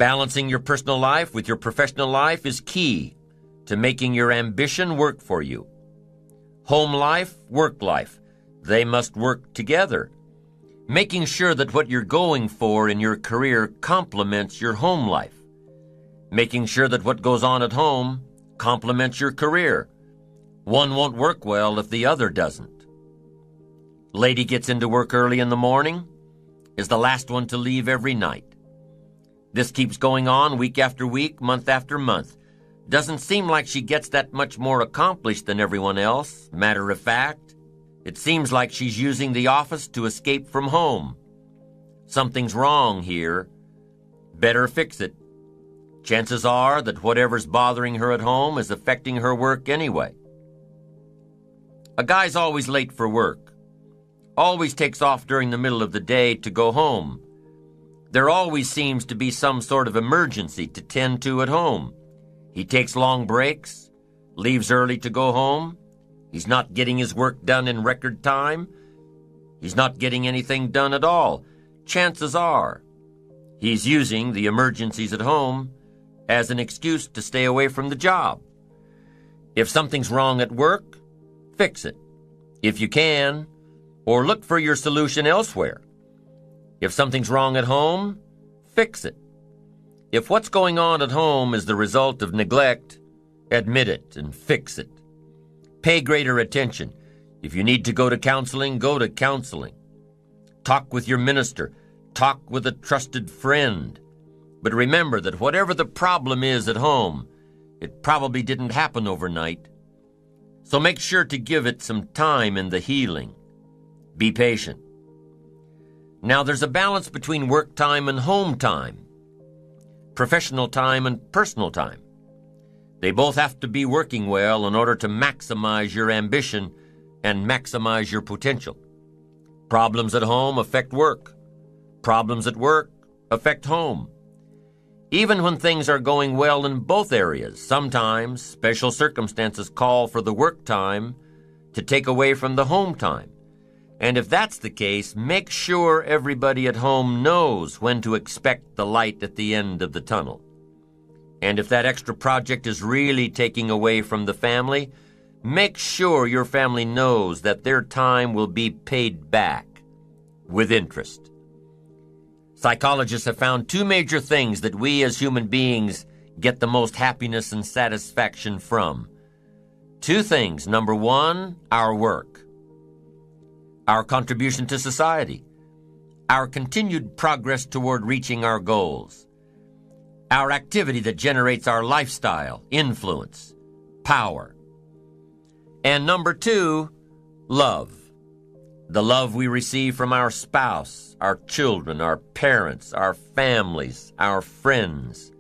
Balancing your personal life with your professional life is key to making your ambition work for you. Home life, work life, they must work together. Making sure that what you're going for in your career complements your home life. Making sure that what goes on at home complements your career. One won't work well if the other doesn't. Lady gets into work early in the morning, is the last one to leave every night. This keeps going on week after week, month after month. Doesn't seem like she gets that much more accomplished than everyone else. Matter of fact, it seems like she's using the office to escape from home. Something's wrong here. Better fix it. Chances are that whatever's bothering her at home is affecting her work anyway. A guy's always late for work. Always takes off during the middle of the day to go home. There always seems to be some sort of emergency to tend to at home. He takes long breaks, leaves early to go home. He's not getting his work done in record time. He's not getting anything done at all. Chances are he's using the emergencies at home as an excuse to stay away from the job. If something's wrong at work, fix it, if you can, or look for your solution elsewhere. If something's wrong at home, fix it. If what's going on at home is the result of neglect, admit it and fix it. Pay greater attention. If you need to go to counseling, go to counseling. Talk with your minister. Talk with a trusted friend. But remember that whatever the problem is at home, it probably didn't happen overnight. So make sure to give it some time in the healing. Be patient. Now, there's a balance between work time and home time, professional time and personal time. They both have to be working well in order to maximize your ambition and maximize your potential. Problems at home affect work. Problems at work affect home. Even when things are going well in both areas, sometimes special circumstances call for the work time to take away from the home time. And if that's the case, make sure everybody at home knows when to expect the light at the end of the tunnel. And if that extra project is really taking away from the family, make sure your family knows that their time will be paid back with interest. Psychologists have found two major things that we as human beings get the most happiness and satisfaction from. Two things. Number one, our work. Our contribution to society, our continued progress toward reaching our goals, our activity that generates our lifestyle, influence, power. And number two, love. The love we receive from our spouse, our children, our parents, our families, our friends.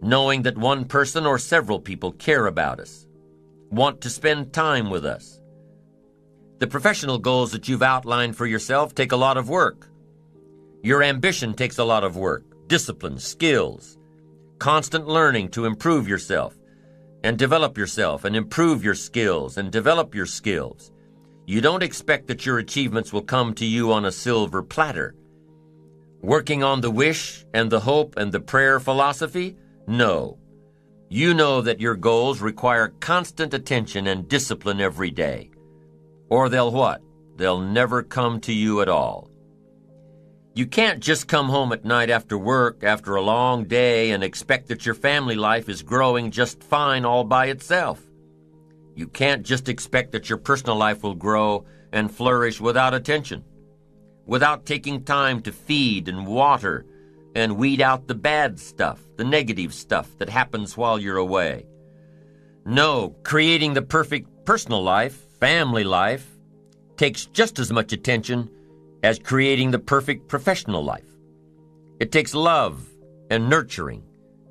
Knowing that one person or several people care about us, want to spend time with us. The professional goals that you've outlined for yourself take a lot of work. Your ambition takes a lot of work, discipline, skills, constant learning to improve yourself and develop yourself and improve your skills and develop your skills. You don't expect that your achievements will come to you on a silver platter. Working on the wish and the hope and the prayer philosophy? No. You know that your goals require constant attention and discipline every day. Or they'll what? They'll never come to you at all. You can't just come home at night after work, after a long day, and expect that your family life is growing just fine all by itself. You can't just expect that your personal life will grow and flourish without attention, without taking time to feed and water and weed out the bad stuff, the negative stuff that happens while you're away. No, creating the perfect personal life, family life, takes just as much attention as creating the perfect professional life. It takes love and nurturing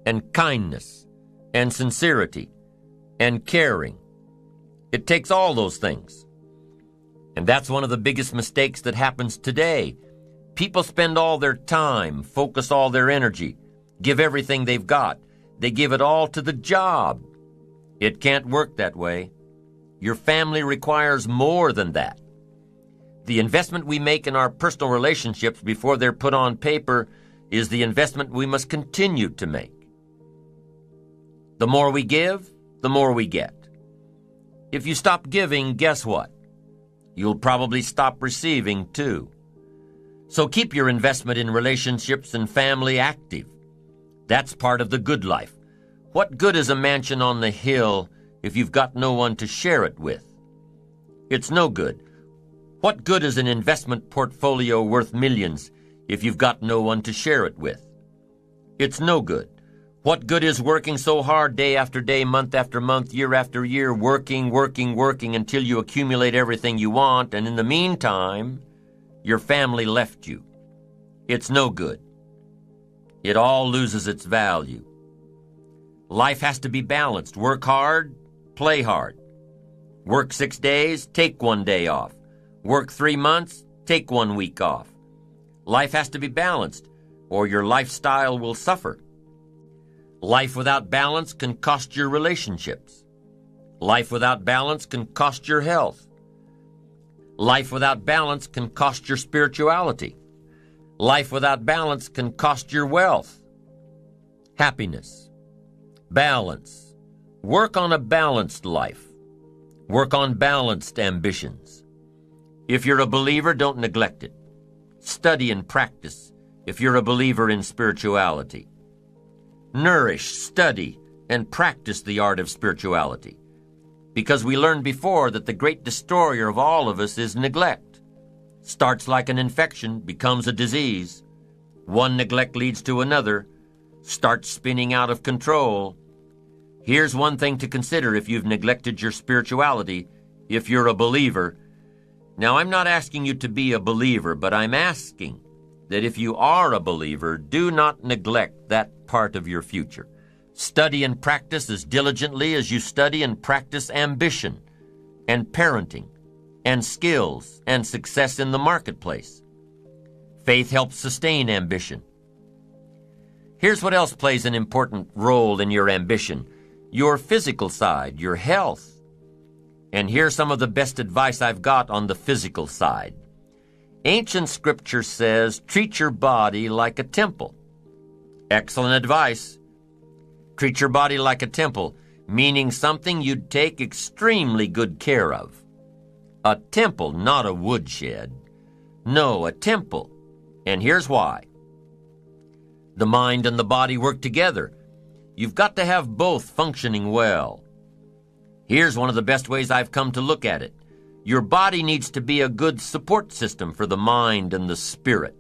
and kindness and sincerity and caring. It takes all those things. And that's one of the biggest mistakes that happens today. People spend all their time, focus all their energy, give everything they've got. They give it all to the job. It can't work that way. Your family requires more than that. The investment we make in our personal relationships before they're put on paper is the investment we must continue to make. The more we give, the more we get. If you stop giving, guess what? You'll probably stop receiving too. So keep your investment in relationships and family active. That's part of the good life. What good is a mansion on the hill if you've got no one to share it with? It's no good. What good is an investment portfolio worth millions if you've got no one to share it with? It's no good. What good is working so hard day after day, month after month, year after year, working until you accumulate everything you want, and in the meantime, your family left you? It's no good. It all loses its value. Life has to be balanced. Work hard, play hard. Work 6 days, take 1 day off. Work 3 months, take 1 week off. Life has to be balanced, or your lifestyle will suffer. Life without balance can cost your relationships. Life without balance can cost your health. Life without balance can cost your spirituality. Life without balance can cost your wealth. Happiness. Balance. Work on a balanced life. Work on balanced ambitions. If you're a believer, don't neglect it. Study and practice if you're a believer in spirituality. Nourish, study, and practice the art of spirituality. Because we learned before that the great destroyer of all of us is neglect. Starts like an infection, becomes a disease. One neglect leads to another, starts spinning out of control. Here's one thing to consider if you've neglected your spirituality, if you're a believer. Now, I'm not asking you to be a believer, but I'm asking that if you are a believer, do not neglect that part of your future. Study and practice as diligently as you study and practice ambition and parenting and skills and success in the marketplace. Faith helps sustain ambition. Here's what else plays an important role in your ambition: your physical side, your health. And here's some of the best advice I've got on the physical side. Ancient scripture says, treat your body like a temple. Excellent advice. Treat your body like a temple, meaning something you'd take extremely good care of. A temple, not a woodshed. No, a temple. And here's why. The mind and the body work together. You've got to have both functioning well. Here's one of the best ways I've come to look at it. Your body needs to be a good support system for the mind and the spirit.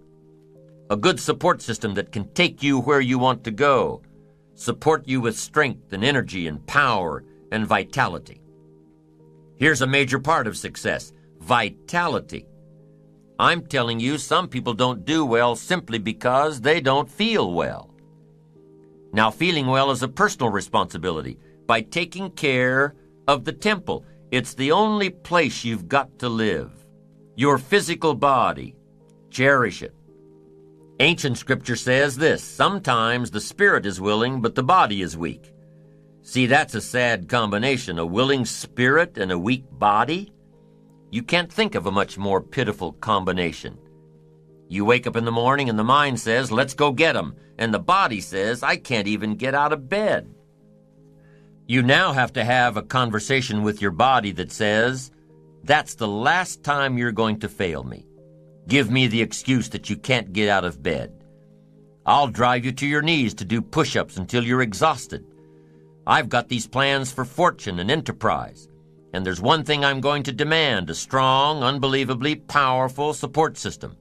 A good support system that can take you where you want to go, support you with strength and energy and power and vitality. Here's a major part of success: vitality. I'm telling you, some people don't do well simply because they don't feel well. Now, feeling well is a personal responsibility. By taking care of the temple, it's the only place you've got to live. Your physical body. Cherish it. Ancient scripture says this: sometimes the spirit is willing, but the body is weak. See, that's a sad combination, a willing spirit and a weak body. You can't think of a much more pitiful combination. You wake up in the morning and the mind says, let's go get 'em, and the body says, I can't even get out of bed. You now have to have a conversation with your body that says, that's the last time you're going to fail me. Give me the excuse that you can't get out of bed. I'll drive you to your knees to do push-ups until you're exhausted. I've got these plans for fortune and enterprise, and there's one thing I'm going to demand: a strong, unbelievably powerful support system.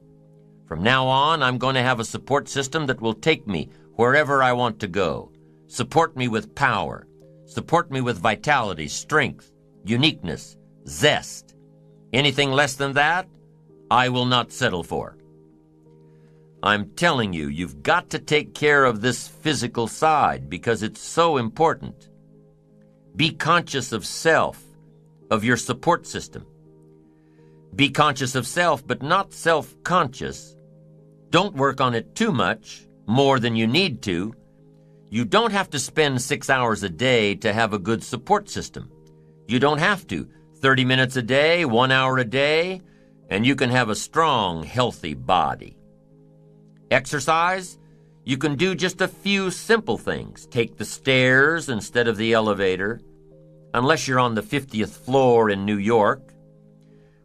From now on, I'm going to have a support system that will take me wherever I want to go. Support me with power. Support me with vitality, strength, uniqueness, zest. Anything less than that, I will not settle for. I'm telling you, you've got to take care of this physical side because it's so important. Be conscious of self, of your support system. Be conscious of self, but not self-conscious. Don't work on it too much, more than you need to. You don't have to spend 6 hours a day to have a good support system. You don't have to. 30 minutes a day, 1 hour a day, and you can have a strong, healthy body. Exercise? You can do just a few simple things. Take the stairs instead of the elevator, unless you're on the 50th floor in New York.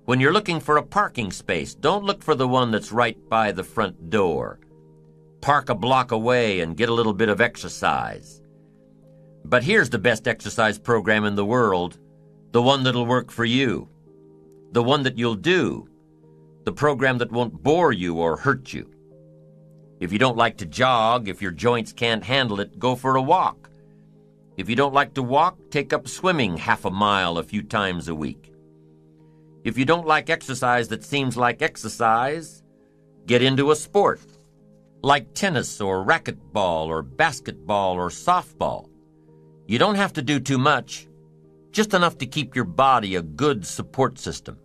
When you're looking for a parking space, don't look for the one that's right by the front door. Park a block away and get a little bit of exercise. But here's the best exercise program in the world, the one that'll work for you, the one that you'll do, the program that won't bore you or hurt you. If you don't like to jog, if your joints can't handle it, go for a walk. If you don't like to walk, take up swimming half a mile a few times a week. If you don't like exercise that seems like exercise, get into a sport, like tennis or racquetball or basketball or softball. You don't have to do too much, just enough to keep your body a good support system.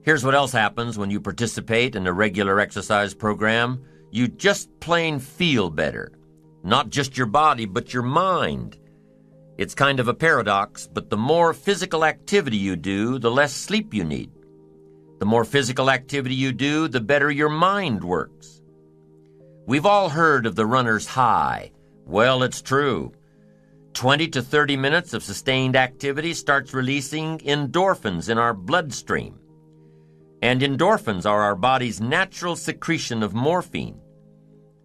Here's what else happens when you participate in a regular exercise program. You just plain feel better. Not just your body, but your mind. It's kind of a paradox, but the more physical activity you do, the less sleep you need. The more physical activity you do, the better your mind works. We've all heard of the runner's high. Well, it's true. 20 to 30 minutes of sustained activity starts releasing endorphins in our bloodstream. And endorphins are our body's natural secretion of morphine.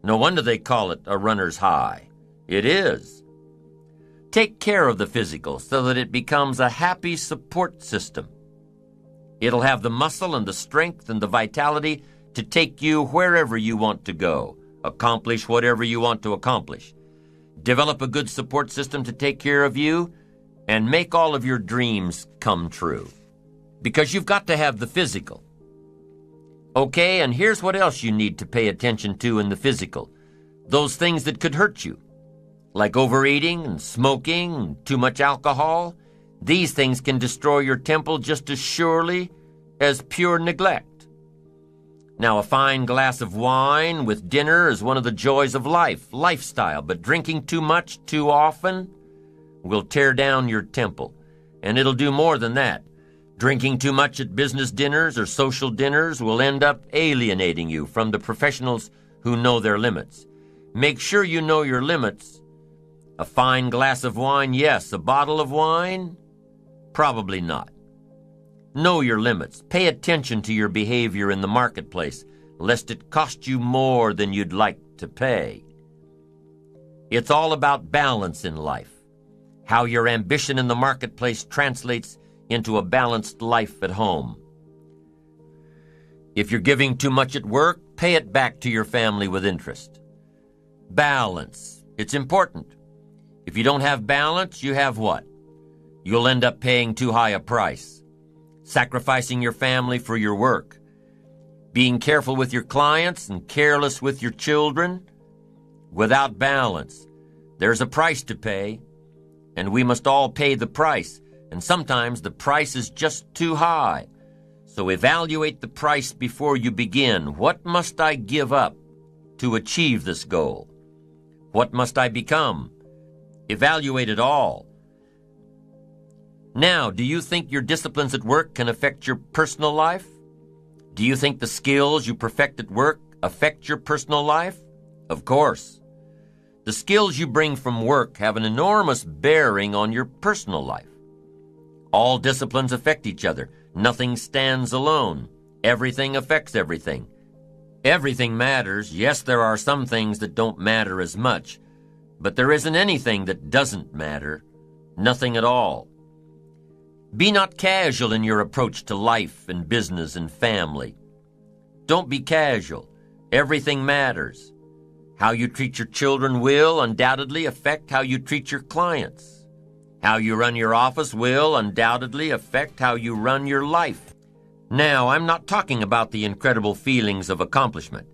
No wonder they call it a runner's high. It is. Take care of the physical so that it becomes a happy support system. It'll have the muscle and the strength and the vitality to take you wherever you want to go, accomplish whatever you want to accomplish. Develop a good support system to take care of you, and make all of your dreams come true. Because you've got to have the physical. Okay, and here's what else you need to pay attention to in the physical. Those things that could hurt you, like overeating and smoking and too much alcohol. These things can destroy your temple just as surely as pure neglect. Now, a fine glass of wine with dinner is one of the joys of life, lifestyle, but drinking too much too often will tear down your temple. And it'll do more than that. Drinking too much at business dinners or social dinners will end up alienating you from the professionals who know their limits. Make sure you know your limits. A fine glass of wine, yes. A bottle of wine, probably not. Know your limits. Pay attention to your behavior in the marketplace, lest it cost you more than you'd like to pay. It's all about balance in life, how your ambition in the marketplace translates into a balanced life at home. If you're giving too much at work, pay it back to your family with interest. Balance. It's important. If you don't have balance, you have what? You'll end up paying too high a price, sacrificing your family for your work, being careful with your clients and careless with your children. Without balance, there's a price to pay, and we must all pay the price, and sometimes the price is just too high. So evaluate the price before you begin. What must I give up to achieve this goal? What must I become? Evaluate it all. Now, do you think your disciplines at work can affect your personal life? Do you think the skills you perfect at work affect your personal life? Of course. The skills you bring from work have an enormous bearing on your personal life. All disciplines affect each other. Nothing stands alone. Everything affects everything. Everything matters. Yes, there are some things that don't matter as much, but there isn't anything that doesn't matter. Nothing at all. Be not casual in your approach to life and business and family. Don't be casual. Everything matters. How you treat your children will undoubtedly affect how you treat your clients. How you run your office will undoubtedly affect how you run your life. Now, I'm not talking about the incredible feelings of accomplishment.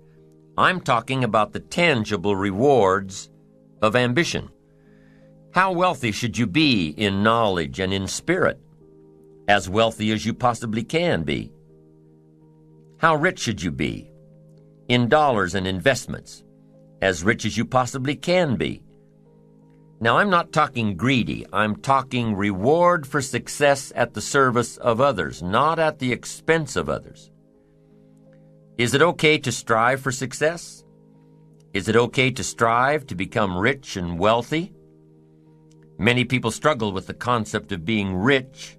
I'm talking about the tangible rewards of ambition. How wealthy should you be in knowledge and in spirit? As wealthy as you possibly can be. How rich should you be? In dollars and investments. As rich as you possibly can be. Now, I'm not talking greedy. I'm talking reward for success at the service of others, not at the expense of others. Is it okay to strive for success? Is it okay to strive to become rich and wealthy? Many people struggle with the concept of being rich.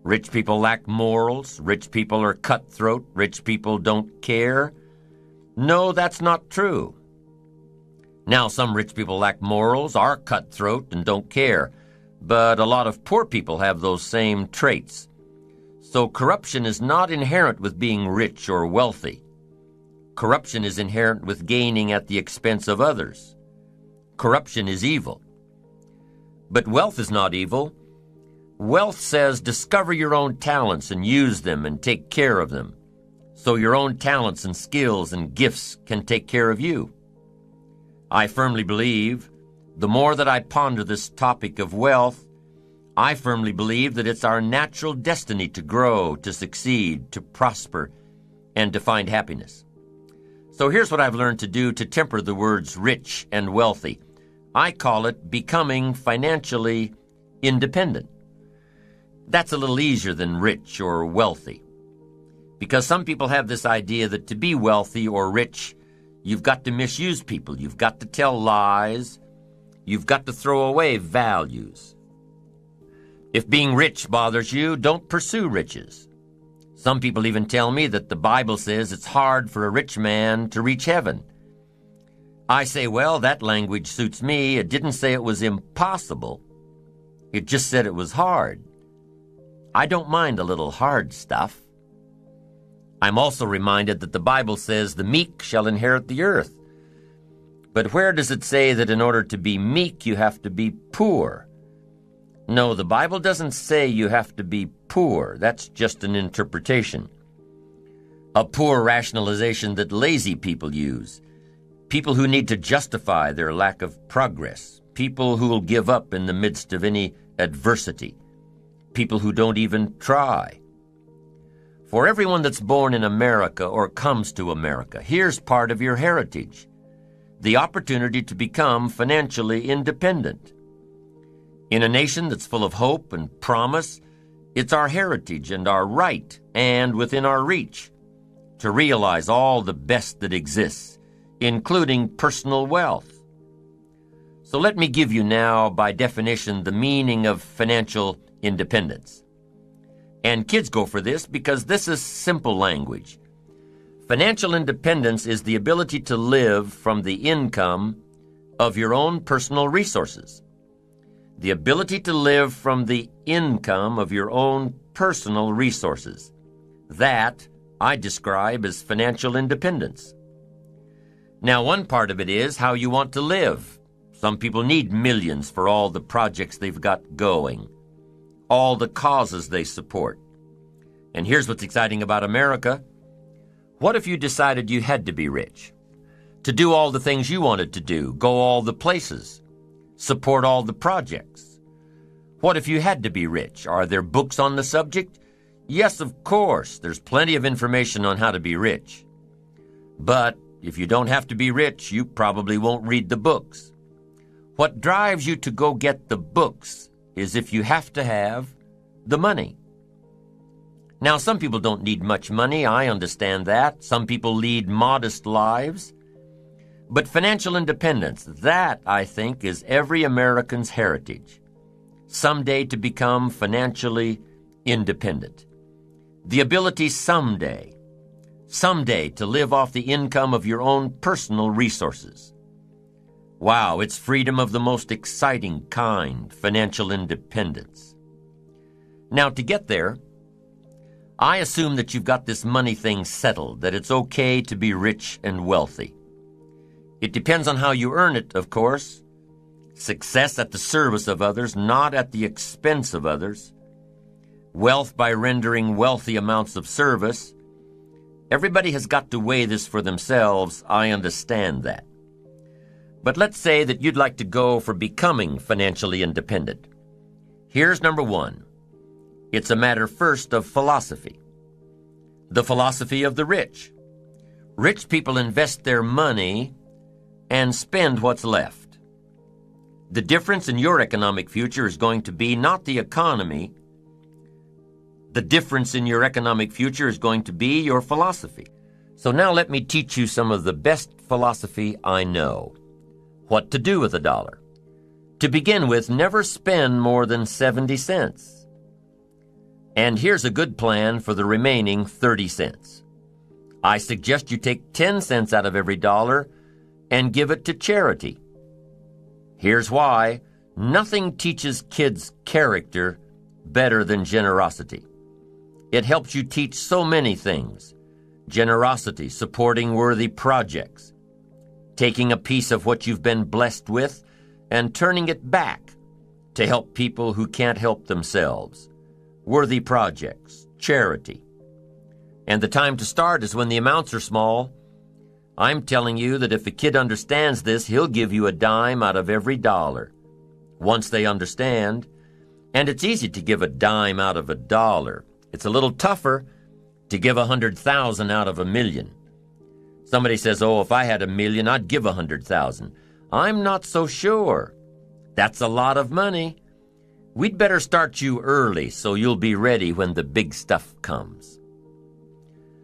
Rich people lack morals. Rich people are cutthroat. Rich people don't care. No, that's not true. Now, some rich people lack morals, are cutthroat, and don't care. But a lot of poor people have those same traits. So corruption is not inherent with being rich or wealthy. Corruption is inherent with gaining at the expense of others. Corruption is evil. But wealth is not evil. Wealth says discover your own talents and use them and take care of them, so your own talents and skills and gifts can take care of you. I firmly believe, the more that I ponder this topic of wealth, I firmly believe that it's our natural destiny to grow, to succeed, to prosper, and to find happiness. So here's what I've learned to do to temper the words rich and wealthy. I call it becoming financially independent. That's a little easier than rich or wealthy, because some people have this idea that to be wealthy or rich, you've got to misuse people, you've got to tell lies, you've got to throw away values. If being rich bothers you, don't pursue riches. Some people even tell me that the Bible says it's hard for a rich man to reach heaven. I say, well, that language suits me. It didn't say it was impossible. It just said it was hard. I don't mind a little hard stuff. I'm also reminded that the Bible says the meek shall inherit the earth. But where does it say that in order to be meek you have to be poor? No, the Bible doesn't say you have to be poor. That's just an interpretation. A poor rationalization that lazy people use. People who need to justify their lack of progress. People who will give up in the midst of any adversity. People who don't even try. For everyone that's born in America or comes to America, here's part of your heritage: the opportunity to become financially independent. In a nation that's full of hope and promise, it's our heritage and our right, and within our reach, to realize all the best that exists, including personal wealth. So let me give you now, by definition, the meaning of financial independence. And kids go for this because this is simple language. Financial independence is the ability to live from the income of your own personal resources. The ability to live from the income of your own personal resources. That I describe as financial independence. Now, one part of it is how you want to live. Some people need millions for all the projects they've got going, all the causes they support. And here's what's exciting about America. What if you decided you had to be rich? To do all the things you wanted to do, go all the places, support all the projects. What if you had to be rich? Are there books on the subject? Yes, of course. There's plenty of information on how to be rich. But if you don't have to be rich, you probably won't read the books. What drives you to go get the books is if you have to have the money. Now, some people don't need much money. I understand that. Some people lead modest lives. But financial independence, that, I think, is every American's heritage. Someday to become financially independent. The ability someday to live off the income of your own personal resources. Wow, it's freedom of the most exciting kind, financial independence. Now, to get there, I assume that you've got this money thing settled, that it's okay to be rich and wealthy. It depends on how you earn it, of course. Success at the service of others, not at the expense of others. Wealth by rendering wealthy amounts of service. Everybody has got to weigh this for themselves. I understand that. But let's say that you'd like to go for becoming financially independent. Here's number one. It's a matter first of philosophy. The philosophy of the rich. Rich people invest their money and spend what's left. The difference in your economic future is going to be not the economy. The difference in your economic future is going to be your philosophy. So now let me teach you some of the best philosophy I know. What to do with $1. To begin with, never spend more than 70 cents. And here's a good plan for the remaining 30 cents. I suggest you take 10 cents out of every dollar and give it to charity. Here's why. Nothing teaches kids character better than generosity. It helps you teach so many things. Generosity, supporting worthy projects, taking a piece of what you've been blessed with and turning it back to help people who can't help themselves. Worthy projects, charity. And the time to start is when the amounts are small. I'm telling you that if a kid understands this, he'll give you a dime out of every dollar. Once they understand, and it's easy to give a dime out of $1. It's a little tougher to give 100,000 out of 1,000,000. Somebody says, oh, if I had 1,000,000, I'd give 100,000. I'm not so sure. That's a lot of money. We'd better start you early so you'll be ready when the big stuff comes.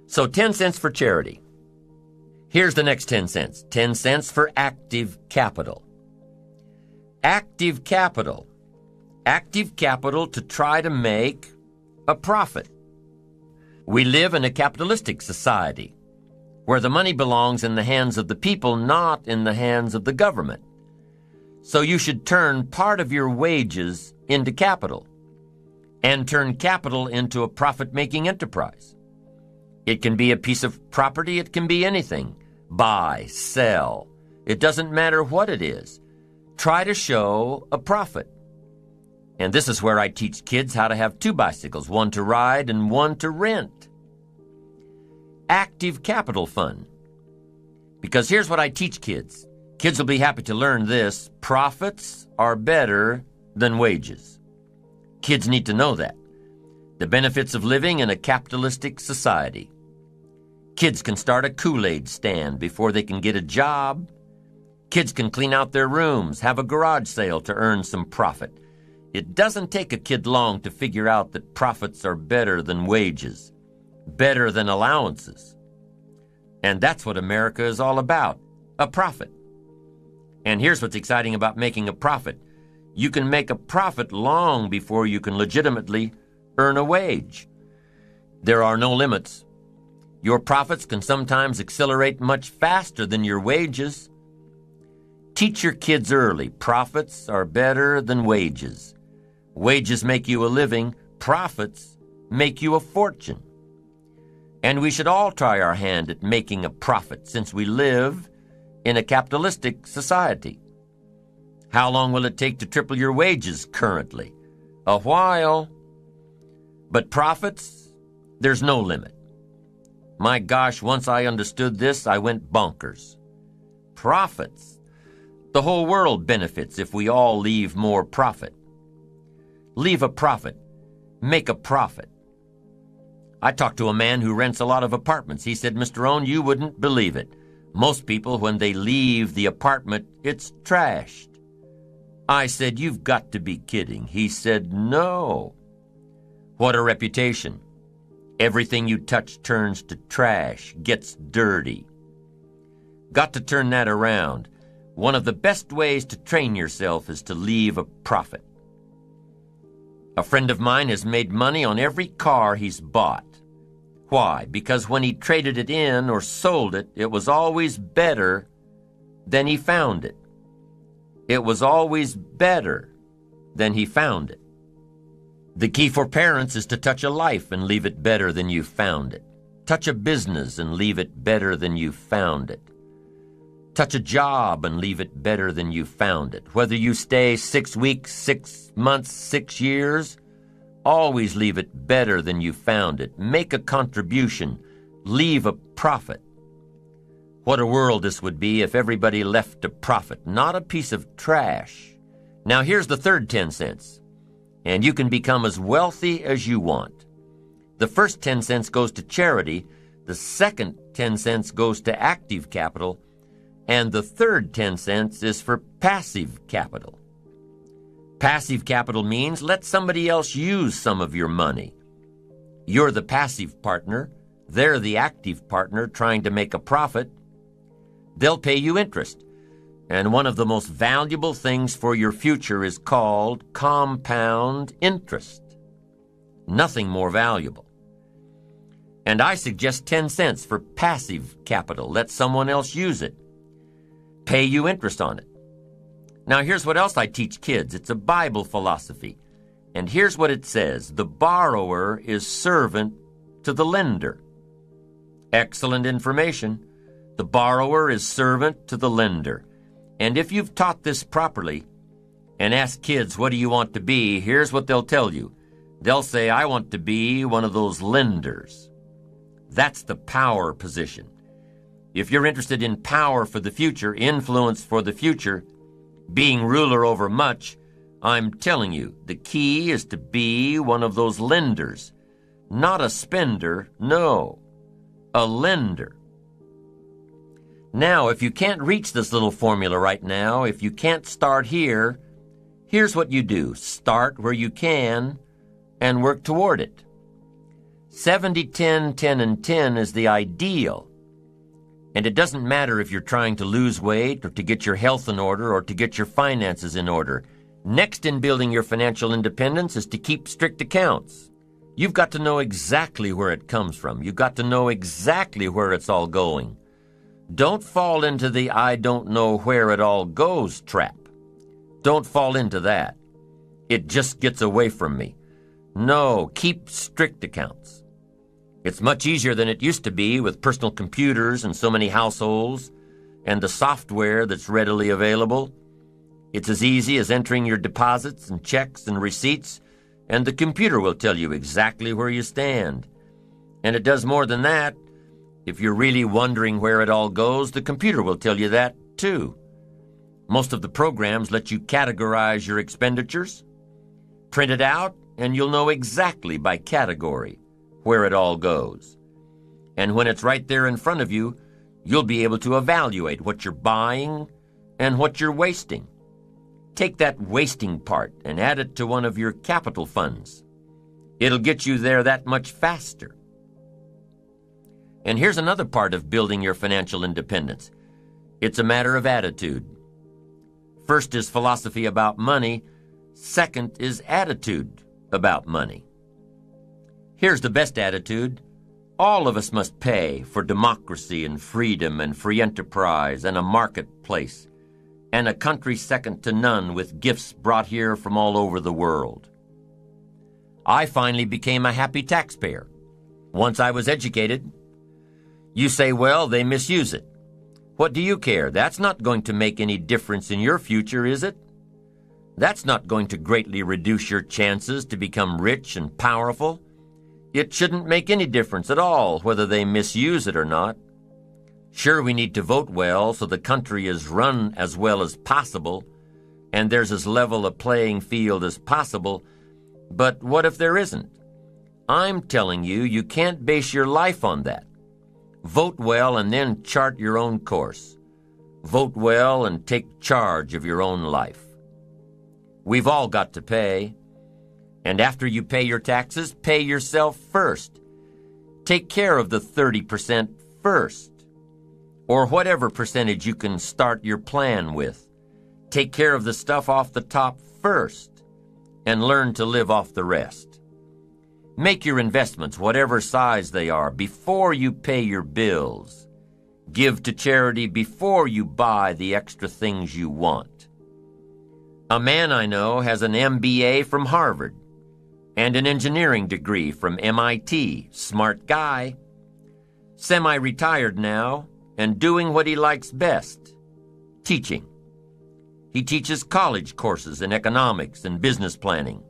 So 10 cents for charity. Here's the next 10 cents. 10 cents for active capital. Active capital. Active capital to try to make a profit. We live in a capitalistic society where the money belongs in the hands of the people, not in the hands of the government. So you should turn part of your wages into capital and turn capital into a profit-making enterprise. It can be a piece of property. It can be anything. Buy, sell. It doesn't matter what it is. Try to show a profit. And this is where I teach kids how to have 2 bicycles, one to ride and one to rent. Active capital fund. Because here's what I teach kids. Kids will be happy to learn this. Profits are better than wages. Kids need to know that. The benefits of living in a capitalistic society. Kids can start a Kool-Aid stand before they can get a job. Kids can clean out their rooms, have a garage sale to earn some profit. It doesn't take a kid long to figure out that profits are better than wages, better than allowances. And that's what America is all about, a profit. And here's what's exciting about making a profit. You can make a profit long before you can legitimately earn a wage. There are no limits. Your profits can sometimes accelerate much faster than your wages. Teach your kids early. Profits are better than wages. Wages make you a living. Profits make you a fortune. And we should all try our hand at making a profit since we live in a capitalistic society. How long will it take to triple your wages currently? A while. But profits, there's no limit. My gosh, once I understood this, I went bonkers. Profits. The whole world benefits if we all leave more profit. Leave a profit. Make a profit. I talked to a man who rents a lot of apartments. He said, Mr. Rohn, you wouldn't believe it. Most people, when they leave the apartment, it's trashed. I said, you've got to be kidding. He said, no. What a reputation. Everything you touch turns to trash, gets dirty. Got to turn that around. One of the best ways to train yourself is to leave a profit. A friend of mine has made money on every car he's bought. Why? Because when he traded it in or sold it, it was always better than he found it. It was always better than he found it. The key for parents is to touch a life and leave it better than you found it. Touch a business and leave it better than you found it. Touch a job and leave it better than you found it. Whether you stay 6 weeks, 6 months, 6 years, always leave it better than you found it. Make a contribution. Leave a profit. What a world this would be if everybody left a profit, not a piece of trash. Now here's the third 10 cents. And you can become as wealthy as you want. The first 10 cents goes to charity, the second 10 cents goes to active capital, and the third 10 cents is for passive capital. Passive capital means let somebody else use some of your money. You're the passive partner. They're the active partner trying to make a profit. They'll pay you interest. And one of the most valuable things for your future is called compound interest. Nothing more valuable. And I suggest 10 cents for passive capital. Let someone else use it. Pay you interest on it. Now here's what else I teach kids. It's a Bible philosophy. And here's what it says. The borrower is servant to the lender. Excellent information. The borrower is servant to the lender. And if you've taught this properly and asked kids, what do you want to be? Here's what they'll tell you. They'll say, I want to be one of those lenders. That's the power position. If you're interested in power for the future, influence for the future, being ruler over much, I'm telling you, the key is to be one of those lenders. Not a spender, no, a lender. Now, if you can't reach this little formula right now, if you can't start here, here's what you do. Start where you can and work toward it. 70-10, 10 and 10 is the ideal. And it doesn't matter if you're trying to lose weight or to get your health in order or to get your finances in order. Next in building your financial independence is to keep strict accounts. You've got to know exactly where it comes from. You've got to know exactly where it's all going. Don't fall into the I don't know where it all goes trap. Don't fall into that. It just gets away from me. No, keep strict accounts. It's much easier than it used to be with personal computers and so many households and the software that's readily available. It's as easy as entering your deposits and checks and receipts, and the computer will tell you exactly where you stand. And it does more than that. If you're really wondering where it all goes, the computer will tell you that too. Most of the programs let you categorize your expenditures. Print it out, and you'll know exactly by category where it all goes. And when it's right there in front of you, you'll be able to evaluate what you're buying and what you're wasting. Take that wasting part and add it to one of your capital funds. It'll get you there that much faster. And here's another part of building your financial independence. It's a matter of attitude. First is philosophy about money. Second is attitude about money. Here's the best attitude. All of us must pay for democracy and freedom and free enterprise and a marketplace and a country second to none with gifts brought here from all over the world. I finally became a happy taxpayer once I was educated. You say, well, they misuse it. What do you care? That's not going to make any difference in your future, is it? That's not going to greatly reduce your chances to become rich and powerful. It shouldn't make any difference at all whether they misuse it or not. Sure, we need to vote well so the country is run as well as possible, and there's as level a playing field as possible, but what if there isn't? I'm telling you, you can't base your life on that. Vote well and then chart your own course. Vote well and take charge of your own life. We've all got to pay. And after you pay your taxes, pay yourself first. Take care of the 30% first, or whatever percentage you can start your plan with. Take care of the stuff off the top first, and learn to live off the rest. Make your investments, whatever size they are, before you pay your bills. Give to charity before you buy the extra things you want. A man I know has an MBA from Harvard and an engineering degree from MIT. Smart guy. Semi-retired now and doing what he likes best, teaching. He teaches college courses in economics and business planning.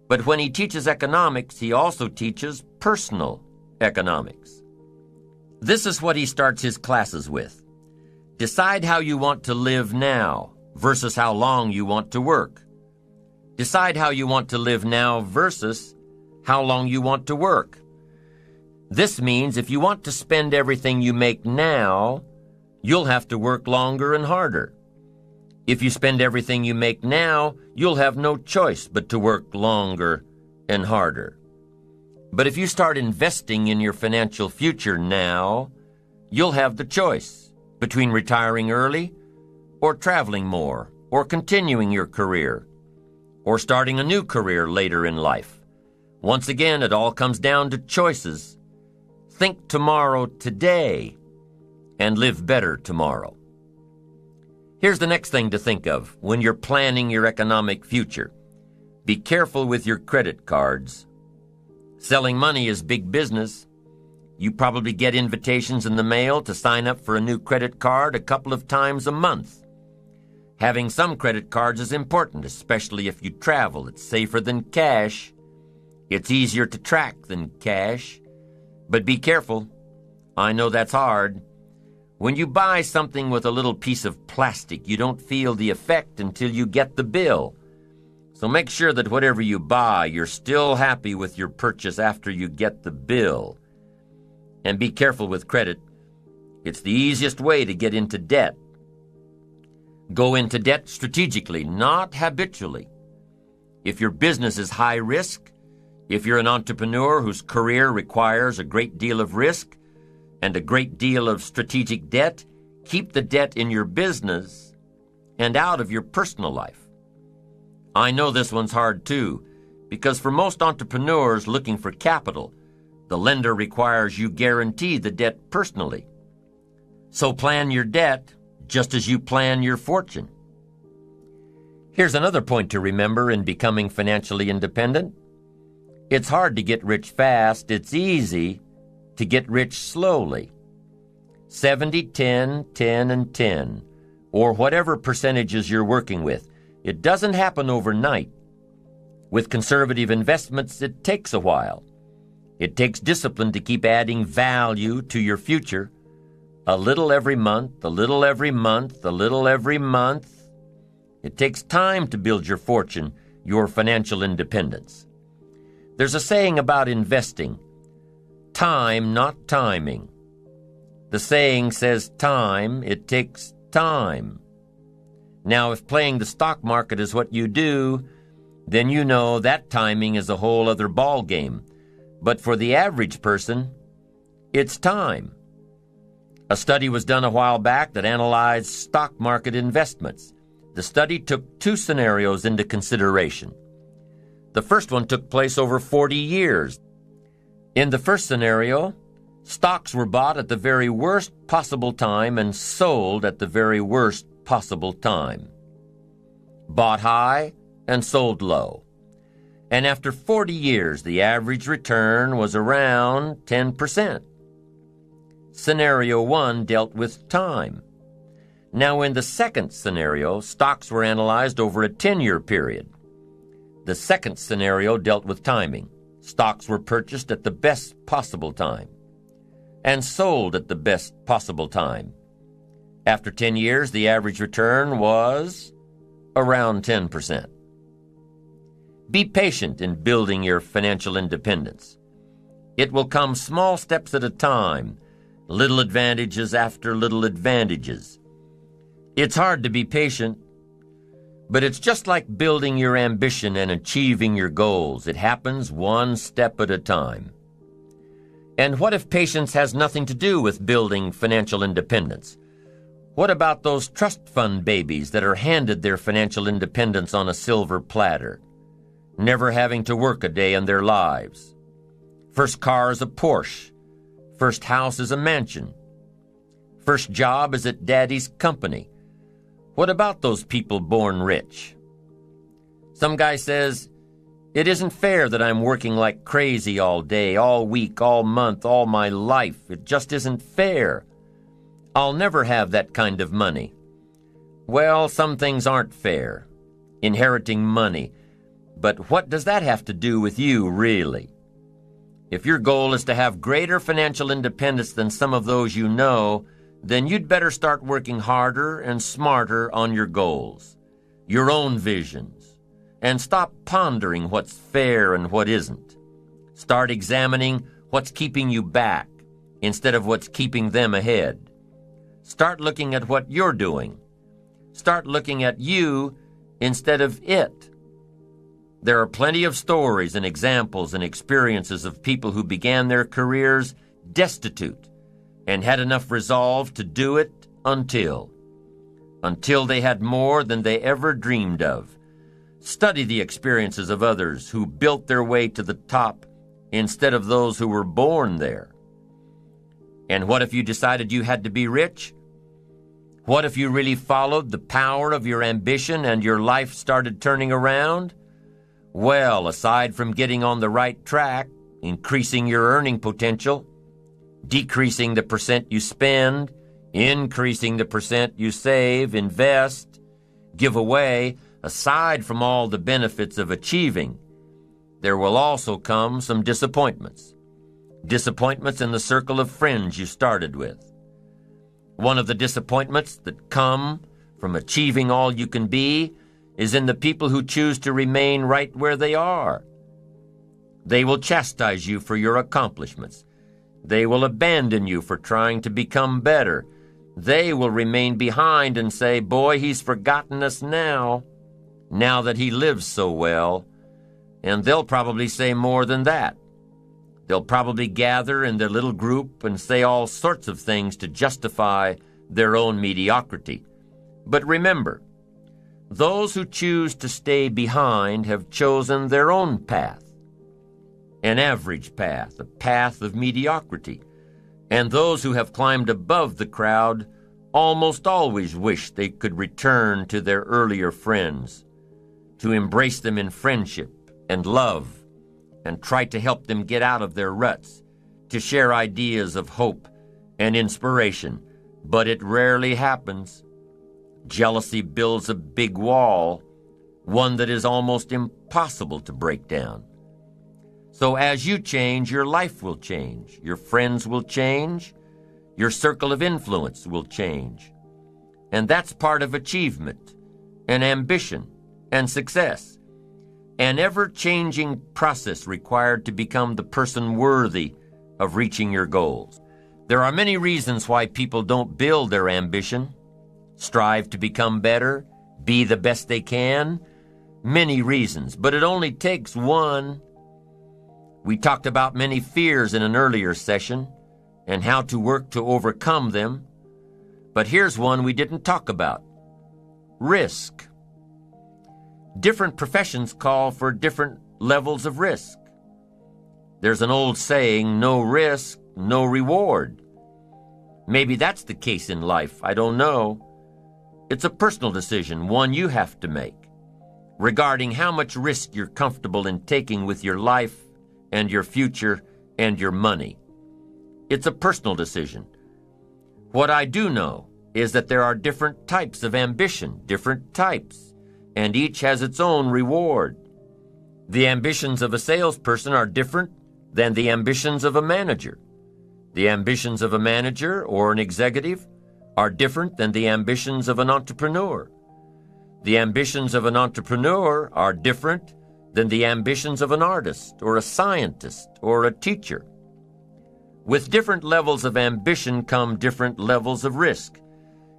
But when he teaches economics, he also teaches personal economics. This is what he starts his classes with. Decide how you want to live now versus how long you want to work. Decide how you want to live now versus how long you want to work. This means if you want to spend everything you make now, you'll have to work longer and harder. If you spend everything you make now, you'll have no choice but to work longer and harder. But if you start investing in your financial future now, you'll have the choice between retiring early or traveling more or continuing your career or starting a new career later in life. Once again, it all comes down to choices. Think tomorrow today and live better tomorrow. Here's the next thing to think of when you're planning your economic future. Be careful with your credit cards. Selling money is big business. You probably get invitations in the mail to sign up for a new credit card a couple of times a month. Having some credit cards is important, especially if you travel. It's safer than cash. It's easier to track than cash. But be careful. I know that's hard. When you buy something with a little piece of plastic, you don't feel the effect until you get the bill. So make sure that whatever you buy, you're still happy with your purchase after you get the bill. And be careful with credit. It's the easiest way to get into debt. Go into debt strategically, not habitually. If your business is high risk, if you're an entrepreneur whose career requires a great deal of risk and a great deal of strategic debt, keep the debt in your business and out of your personal life. I know this one's hard too, because for most entrepreneurs looking for capital, the lender requires you guarantee the debt personally. So plan your debt just as you plan your fortune. Here's another point to remember in becoming financially independent. It's hard to get rich fast. It's easy to get rich slowly. 70, 10, 10, and 10, or whatever percentages you're working with. It doesn't happen overnight. With conservative investments, it takes a while. It takes discipline to keep adding value to your future. A little every month, a little every month, a little every month. It takes time to build your fortune, your financial independence. There's a saying about investing, time, not timing. The saying says time, it takes time. Now, if playing the stock market is what you do, then you know that timing is a whole other ball game. But for the average person, it's time. A study was done a while back that analyzed stock market investments. The study took two scenarios into consideration. The first one took place over 40 years. In the first scenario, stocks were bought at the very worst possible time and sold at the very worst possible time. Bought high and sold low. And after 40 years, the average return was around 10%. Scenario 1 dealt with time. Now, in the second scenario, stocks were analyzed over a 10-year period. The second scenario dealt with timing. Stocks were purchased at the best possible time and sold at the best possible time. After 10 years, the average return was around 10%. Be patient in building your financial independence. It will come small steps at a time, little advantages after little advantages. It's hard to be patient, but it's just like building your ambition and achieving your goals. It happens one step at a time. And what if patience has nothing to do with building financial independence? What about those trust fund babies that are handed their financial independence on a silver platter, never having to work a day in their lives? First car is a Porsche. First house is a mansion. First job is at daddy's company. What about those people born rich? Some guy says, "It isn't fair that I'm working like crazy all day, all week, all month, all my life. It just isn't fair. I'll never have that kind of money." Well, some things aren't fair. Inheriting money. But what does that have to do with you, really? If your goal is to have greater financial independence than some of those you know, then you'd better start working harder and smarter on your goals, your own visions, and stop pondering what's fair and what isn't. Start examining what's keeping you back instead of what's keeping them ahead. Start looking at what you're doing. Start looking at you instead of it. There are plenty of stories and examples and experiences of people who began their careers destitute and had enough resolve to do it until they had more than they ever dreamed of. Study the experiences of others who built their way to the top instead of those who were born there. And what if you decided you had to be rich? What if you really followed the power of your ambition and your life started turning around? Well, aside from getting on the right track, increasing your earning potential, decreasing the percent you spend, increasing the percent you save, invest, give away, aside from all the benefits of achieving, there will also come some disappointments. Disappointments in the circle of friends you started with. One of the disappointments that come from achieving all you can be is in the people who choose to remain right where they are. They will chastise you for your accomplishments. They will abandon you for trying to become better. They will remain behind and say, "Boy, he's forgotten us now that he lives so well." And they'll probably say more than that. They'll probably gather in their little group and say all sorts of things to justify their own mediocrity. But remember, those who choose to stay behind have chosen their own path, an average path, a path of mediocrity. And those who have climbed above the crowd almost always wish they could return to their earlier friends, to embrace them in friendship and love, and try to help them get out of their ruts, to share ideas of hope and inspiration. But it rarely happens. Jealousy builds a big wall, one that is almost impossible to break down. So as you change, your life will change, your friends will change, your circle of influence will change. And that's part of achievement and ambition and success. An ever-changing process required to become the person worthy of reaching your goals. There are many reasons why people don't build their ambition, strive to become better, be the best they can. Many reasons, but it only takes one. We talked about many fears in an earlier session and how to work to overcome them. But here's one we didn't talk about: risk. Different professions call for different levels of risk. There's an old saying, no risk, no reward. Maybe that's the case in life, I don't know. It's a personal decision, one you have to make, regarding how much risk you're comfortable in taking with your life and your future and your money. It's a personal decision. What I do know is that there are different types of ambition, different types, and each has its own reward. The ambitions of a salesperson are different than the ambitions of a manager. The ambitions of a manager or an executive are different than the ambitions of an entrepreneur. The ambitions of an entrepreneur are different than the ambitions of an artist or a scientist or a teacher. With different levels of ambition come different levels of risk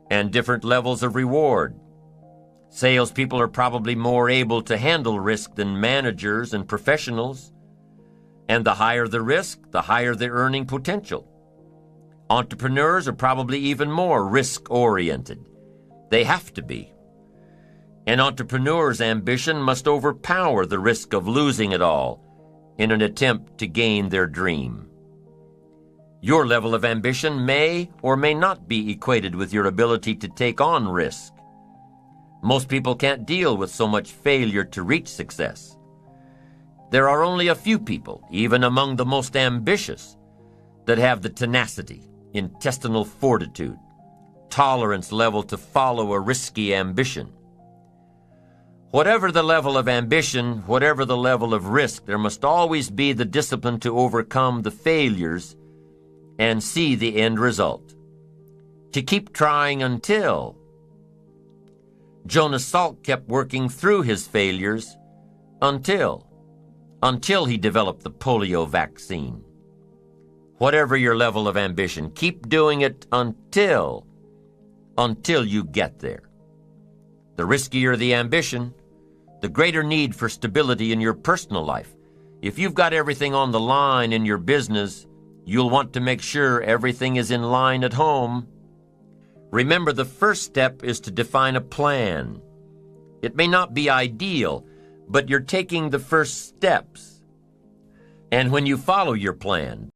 and different levels of reward. Salespeople are probably more able to handle risk than managers and professionals. And the higher the risk, the higher the earning potential. Entrepreneurs are probably even more risk-oriented. They have to be. An entrepreneur's ambition must overpower the risk of losing it all in an attempt to gain their dream. Your level of ambition may or may not be equated with your ability to take on risk. Most people can't deal with so much failure to reach success. There are only a few people, even among the most ambitious, that have the tenacity, intestinal fortitude, tolerance level to follow a risky ambition. Whatever the level of ambition, whatever the level of risk, there must always be the discipline to overcome the failures and see the end result. To keep trying until. Jonas Salk kept working through his failures until he developed the polio vaccine. Whatever your level of ambition, keep doing it until you get there. The riskier the ambition, the greater need for stability in your personal life. If you've got everything on the line in your business, you'll want to make sure everything is in line at home. Remember, the first step is to define a plan. It may not be ideal, but you're taking the first steps. And when you follow your plan,